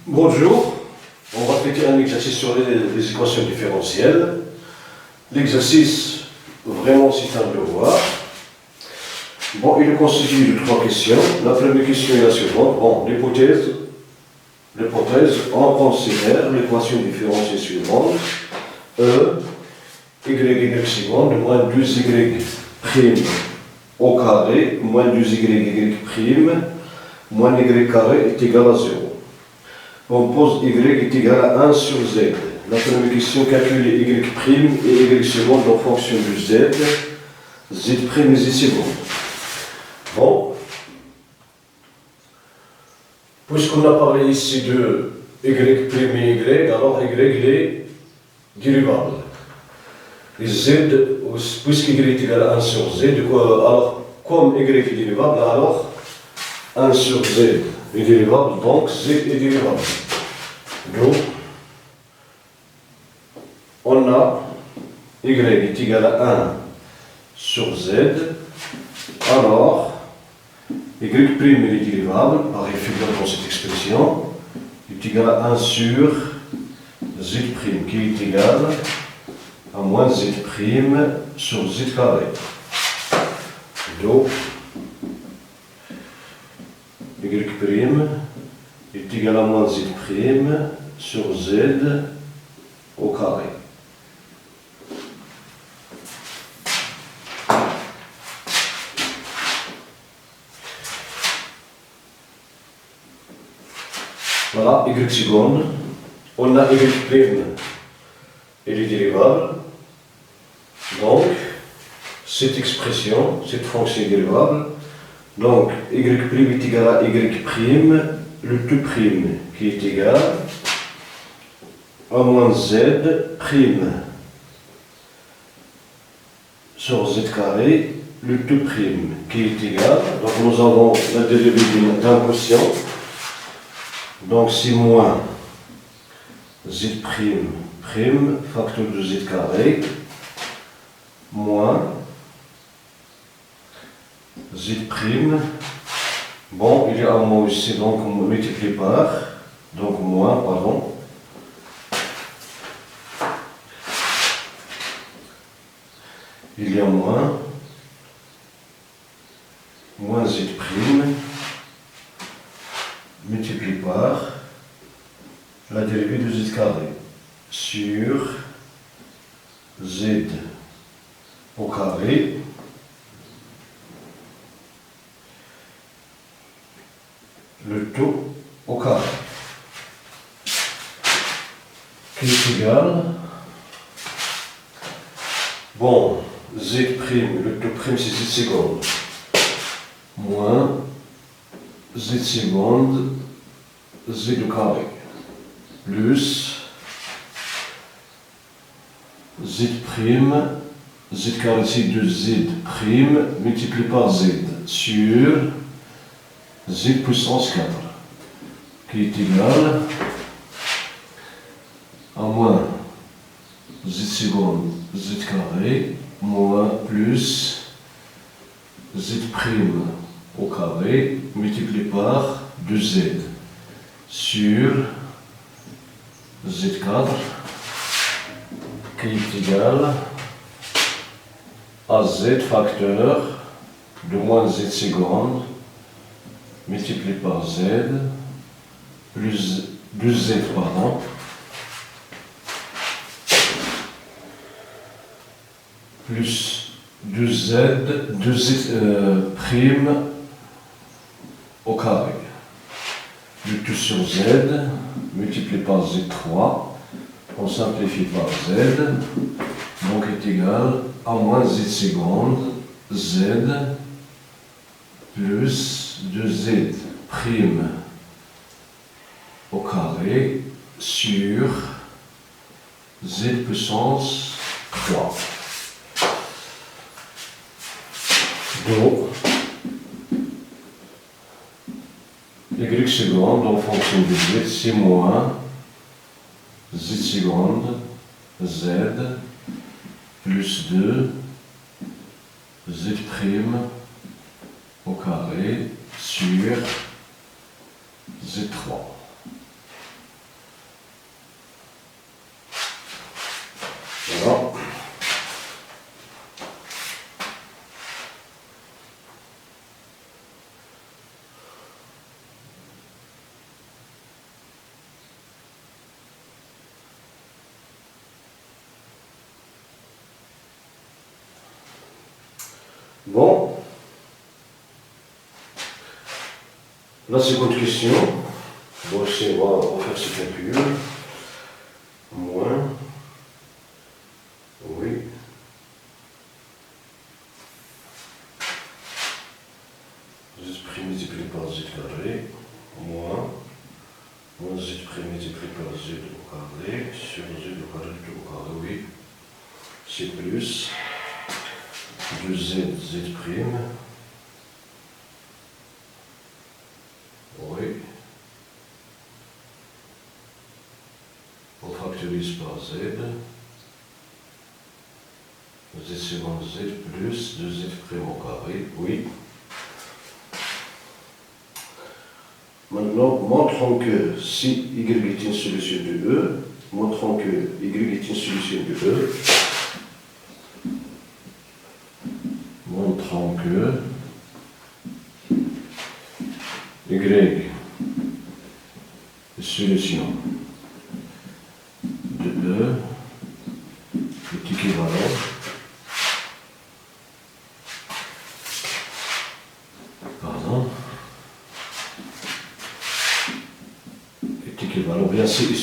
Bonjour, on va traiter un exercice sur les équations différentielles. L'exercice, vraiment c'est un devoir. Bon, il est constitué de trois questions. La première question est la suivante. Bon, l'hypothèse, on considère l'équation différentielle suivante. E, y seconde, moins 2y prime au carré, moins 2y prime, moins y carré est égal à 0. On pose y est égal à 1 sur z. La première question, calculer y prime et y seconde en fonction de z. Z prime et z seconde. Bon. Puisqu'on a parlé ici de y prime et y, alors y est dérivable. Et z, puisqu'y est égal à 1 sur z, alors comme y est dérivable, alors 1 sur z est dérivable, donc z est dérivable. Donc, on a y est égal à 1 sur z, alors y prime est dérivable, pareil figure dans cette expression, est égal à 1 sur z prime, qui est égal à moins z prime sur z carré. Donc, y prime est égal à moins z prime sur z au carré. Voilà, y seconde. On a y prime, elle est dérivable. Donc, cette expression, cette fonction est dérivable. Donc, y prime est égal à y prime, le tout prime, qui est égal à moins z prime sur z carré, le tout prime, qui est égal. Donc, nous avons la dérivée d'un quotient. Donc, c'est moins z prime, prime, facteur de z carré, moins z prime, bon, il y a un mot ici, donc on multiplie par, donc moins, pardon, il y a moins z prime, multiplié par la dérivée de z carré, sur z au carré, le tout au carré, qui est égal, bon, z prime, le tout prime c'est z seconde, moins z seconde, z au carré, plus z prime, z carré c'est 2z prime, multiplié par z, sur z puissance 4, qui est égal à moins z seconde, z carré, moins plus z prime au carré, multiplié par 2z, sur z4, qui est égal à z facteur de moins z seconde, multiplié par z, plus 2z, pardon, plus 2z prime au carré. Le tout sur z, multiplié par z3, on simplifie par z, donc est égal à moins z seconde, z, plus 2z prime au carré sur z puissance 3. Donc, y seconde en fonction de z, c'est moins z seconde, z, plus 2, z prime au carré sur z3. Bon. La seconde question. Bon, on va faire ce calcul. Moins. Oui. Z' multiplié par z carré. Moins z' multiplié par z au carré sur z au carré tout au carré, oui. C'est plus 2z prime. Oui. On factorise par z. Z seconde z plus 2z prime au carré, oui. Maintenant, montrons que si y est une solution de E, montrons que y est une solution de E. Montrons que y est solution de E est équivalent bien si et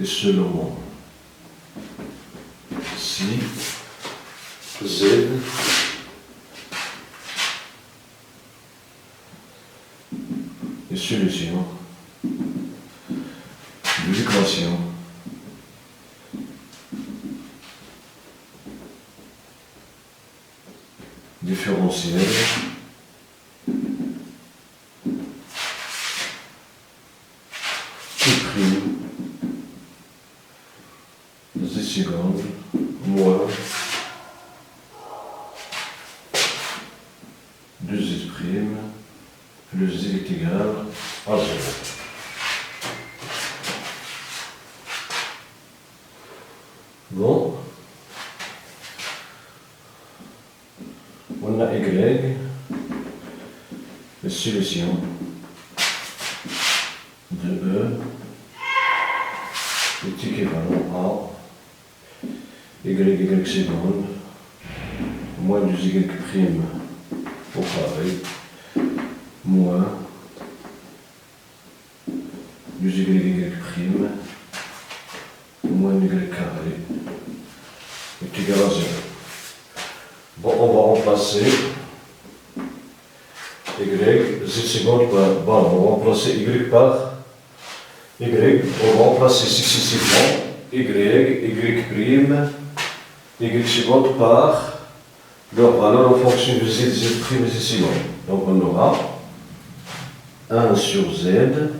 seulement si z est solution de l'équation différentielle z seconde moins 2z prime plus z est égal à 0. Bon, on a y, la solution de E est équivalent à y seconde moins 2y prime au carré moins 2y prime moins y carré est égal à 0. Bon, on va remplacer y, z seconde par, on va remplacer y par y, on va remplacer successivement y prime, y seconde par leur valeur en fonction de z prime et z seconde. Donc on aura 1 sur z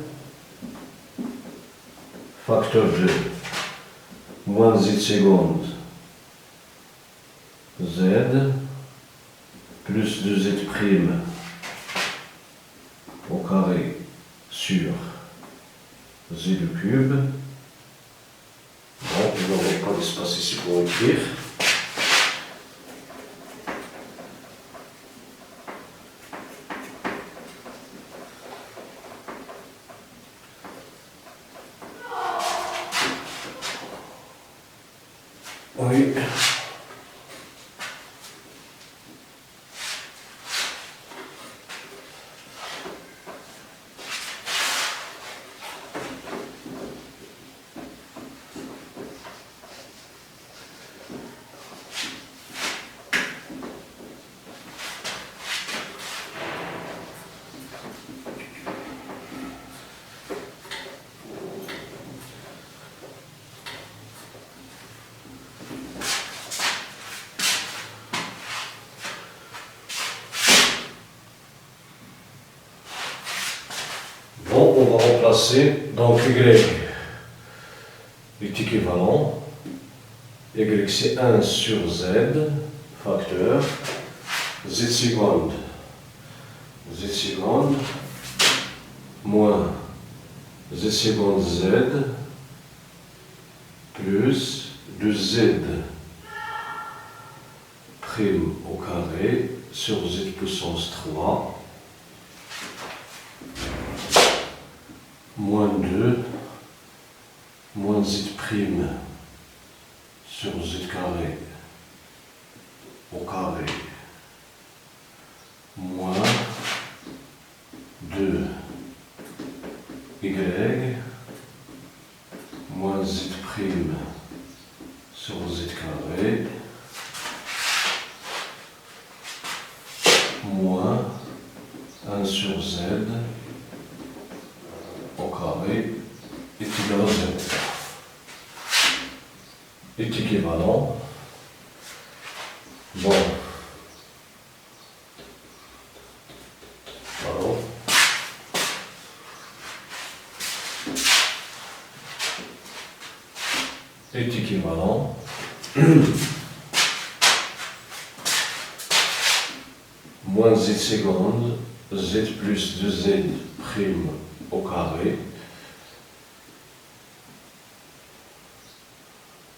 facteur de moins z seconde z plus 2z prime au carré sur z le cube. Bon, je n'aurai pas d'espace ici pour écrire. Oui. On va remplacer donc y est équivalent, y c'est 1 sur z, facteur, z seconde moins z seconde z plus 2z prime au carré sur z puissance 3 moins 2 moins z prime sur z carré 2 y moins z' sur z carré moins 1 sur z au carré est égal à 0. Est équivalent. Bon. Alors. Est équivalent. Moins z seconde, z plus 2z prime au carré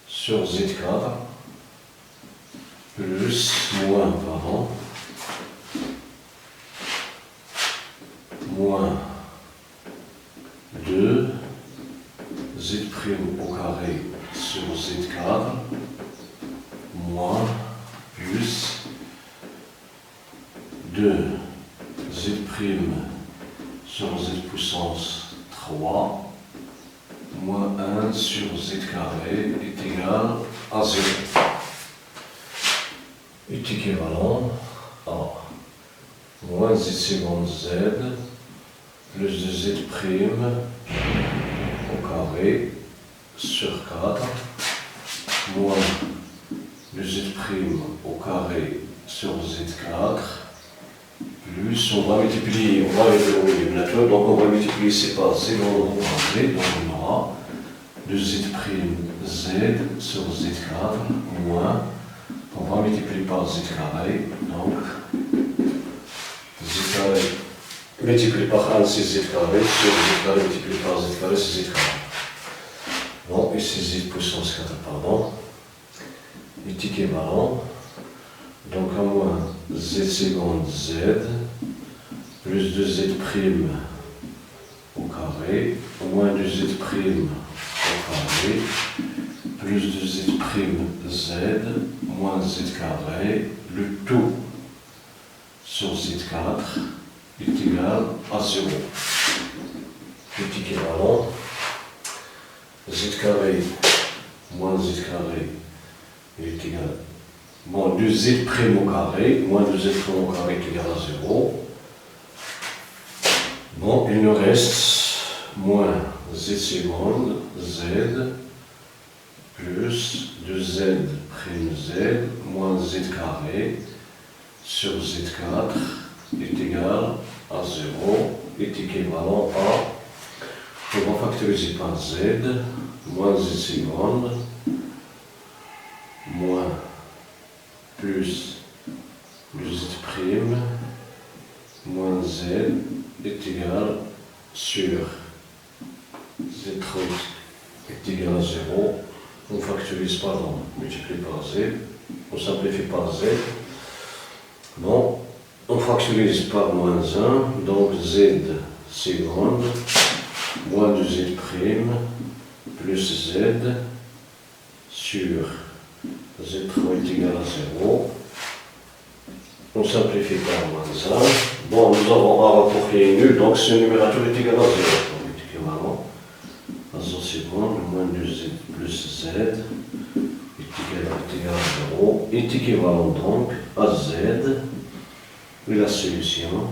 sur z4 plus moins, pardon, moins 2 z prime au carré sur z4 moins plus 2 z prime sur z puissance 3 moins 1 sur z carré est égal à 0. Est équivalent à moins z seconde z plus 2z prime au carré sur 4 moins 2z prime au carré sur z4 plus, on va multiplier, on va évaluer le nature, donc on va multiplier ces par z au carré, donc on aura 2z' z sur z4 moins, on va multiplier par z carré, donc z carré multiplié par 1 c'est z carré sur z carré multiplié par z carré c'est z carré. Bon, et c'est z puissance 4, pardon, est équivalent. Donc à moins z seconde z plus 2z prime au carré moins 2z prime au carré plus 2z prime z moins z carré, le tout sur z4 est égal à 0. Est équivalent z carré moins z carré est égal. Bon, 2z prime au carré, moins 2z prime au carré est égal à 0. Bon, il nous reste moins z seconde z plus 2z prime z moins z carré sur z4 est égal à 0, est équivalent à, on va factoriser par z, moins z seconde moins plus 2z prime moins z est égal sur z est égal à 0. On factorise par, on multiplie par z, on simplifie par z. Bon, on factorise par moins 1, donc z seconde moins 2z prime plus z sur z est égal à 0. On simplifie par moins 1. Bon, nous avons un rapport qui est nul, donc ce numérateur est égal à 0. Donc équivalent à 0 seconde moins 2z plus z est égal à 0. Est équivalent donc à z. Et la solution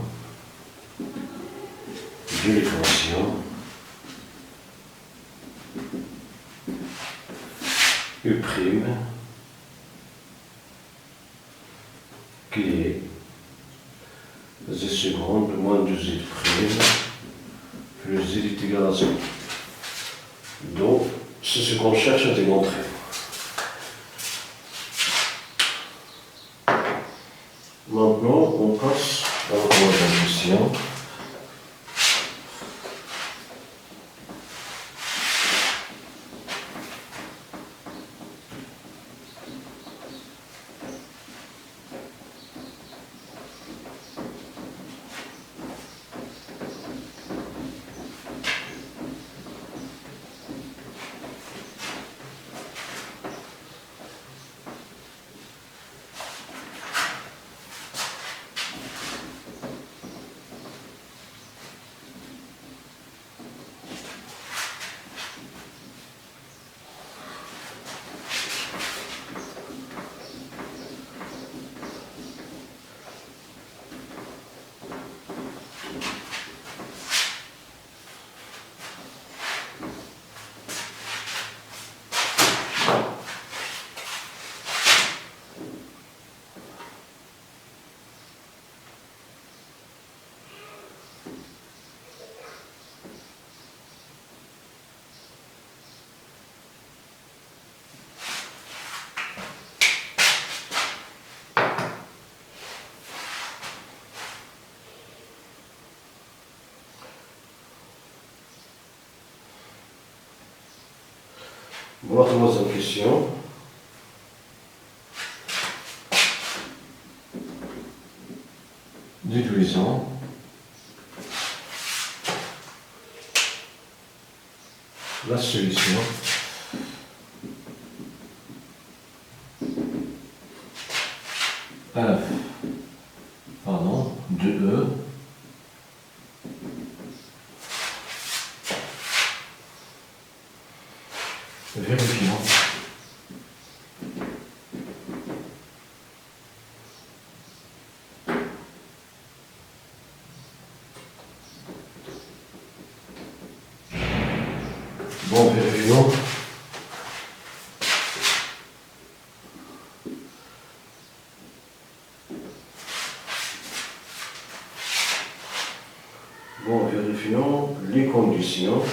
de l'équation U' qui est z seconde moins 2z prime plus z est égal à 0. Donc, c'est ce qu'on cherche à démontrer. Maintenant, on passe à la troisième question. Bon, la troisième question. Déduisons la solution F, pardon, de E vérifions bon, vérifions bon, vérifions les conditions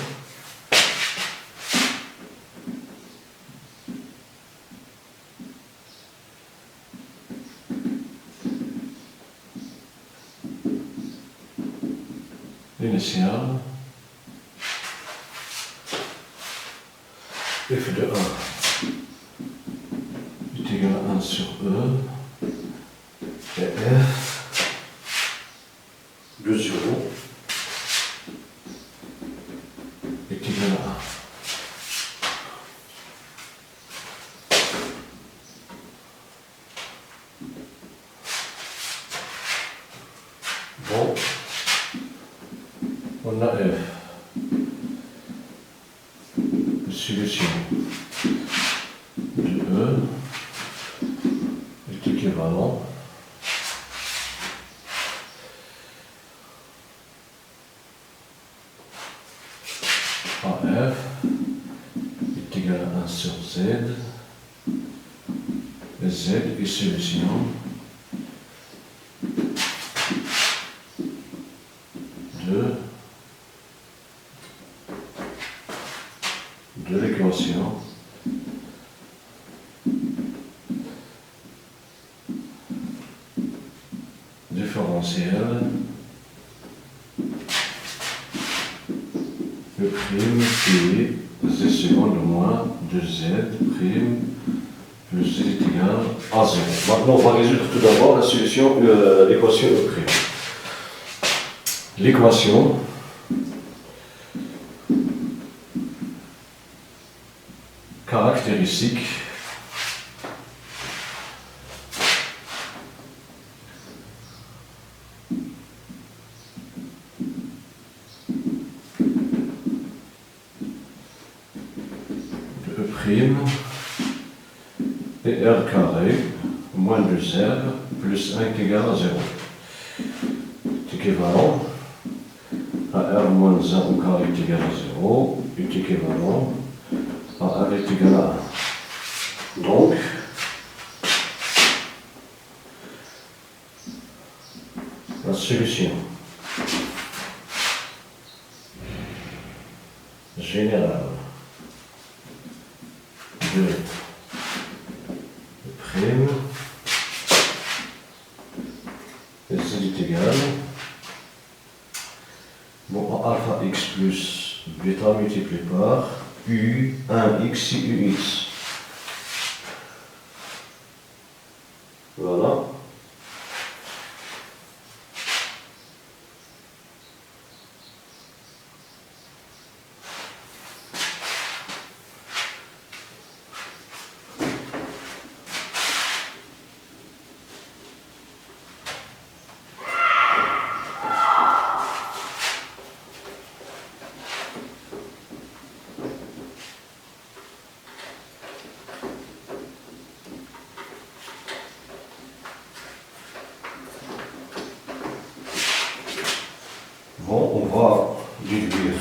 initiales f de 1 est égal à 1 sur E et f de 0 est égal à 1. Bon, on a f de solution de E est équivalent à f est égal à 1 sur z, et z est solution de l'équation différentielle le prime qui est z seconde moins 2z prime plus z est égal à 0. Maintenant, on va résoudre tout d'abord la solution, l'équation E prime. L'équation caractéristique de E prime et R carré moins 2R plus 1 est égal à 0 est équivalent à R moins 1 au carré est égal à 0 est équivalent à R est égal à 1. Donc, la solution générale de prime et z est égal bon, à alpha x plus bêta multiplié par u1x si ux. Voilà. Bon, on va déduire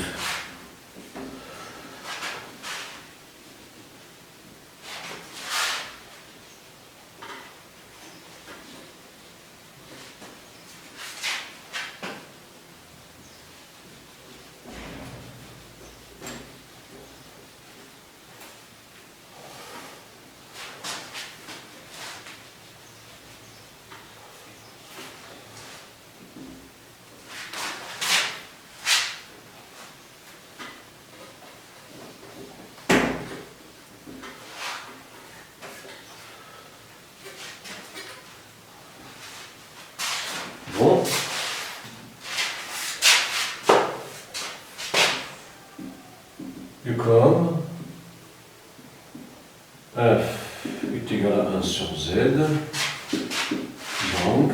comme f est égal à 1 sur z, donc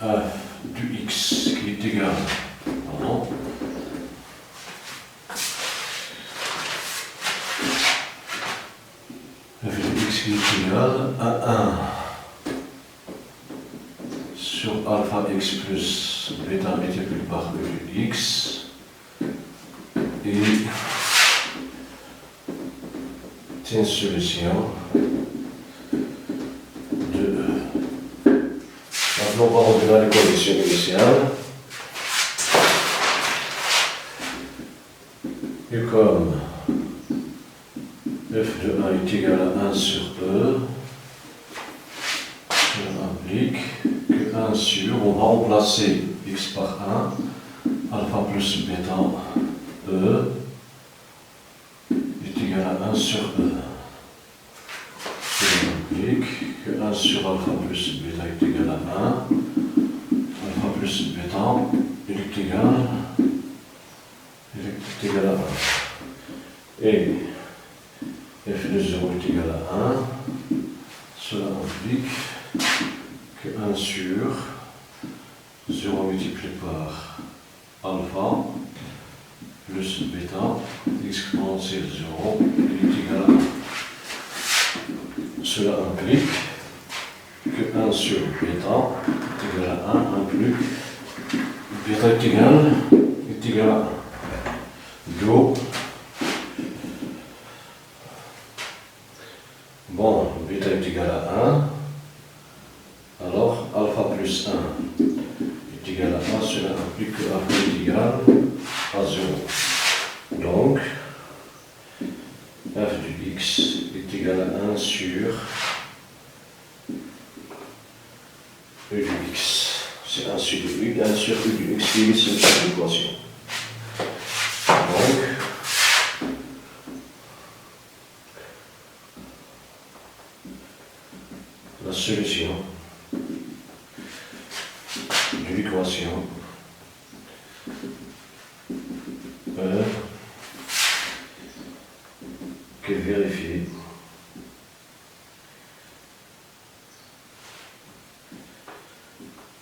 f du x qui est égal, pardon, f de x qui est égal à 1 sur alpha x plus bêta multiplié par e de x et c'est une solution de... Maintenant on va revenir à l'équation initiale. Et comme f de 1 est égal à 1 sur E, cela implique que 1 sur, on va remplacer x par 1, alpha plus bêta E est égal à 1 sur E. Cela implique que 1 sur alpha plus bêta est égal à 1, alpha plus bêta est égal à 1. Et f de 0 est égal à 1, cela implique que 1 sur 0 multiplié par alpha plus bêta exponentielle 0 est égal à 1. Cela implique que 1 sur bêta est égal à 1 implique bêta est égal à 1. Do bon, bêta est égal à 1, alors alpha plus 1 est égal à 1, cela implique que alpha est égal à 0. Donc, f du x est égal à 1 sur e du x. C'est 1 sur e du x qui est ici sur l'équation. Donc, la solution de l'équation E qui est vérifiée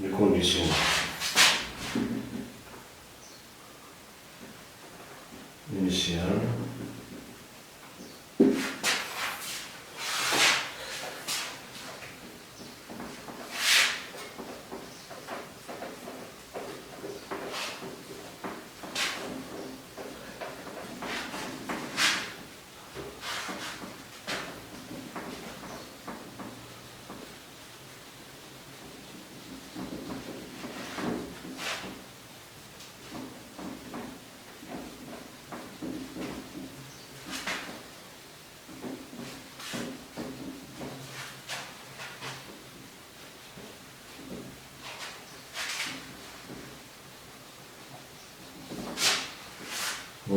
les conditions initiales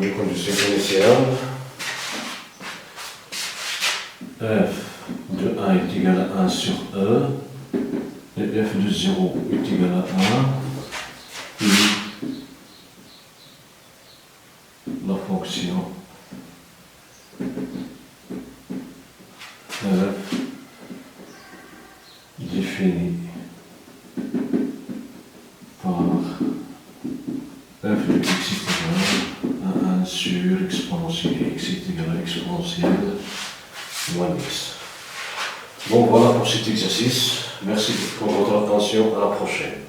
les conditions initiales, f de 1 est égal à 1 sur E, et f de 0 est égal à 1, et la fonction f définie par f de x est égal à 1 sur exponentielle x est égal à exponentielle moins x. Bon, voilà pour cet exercice. Merci pour votre attention. À la prochaine.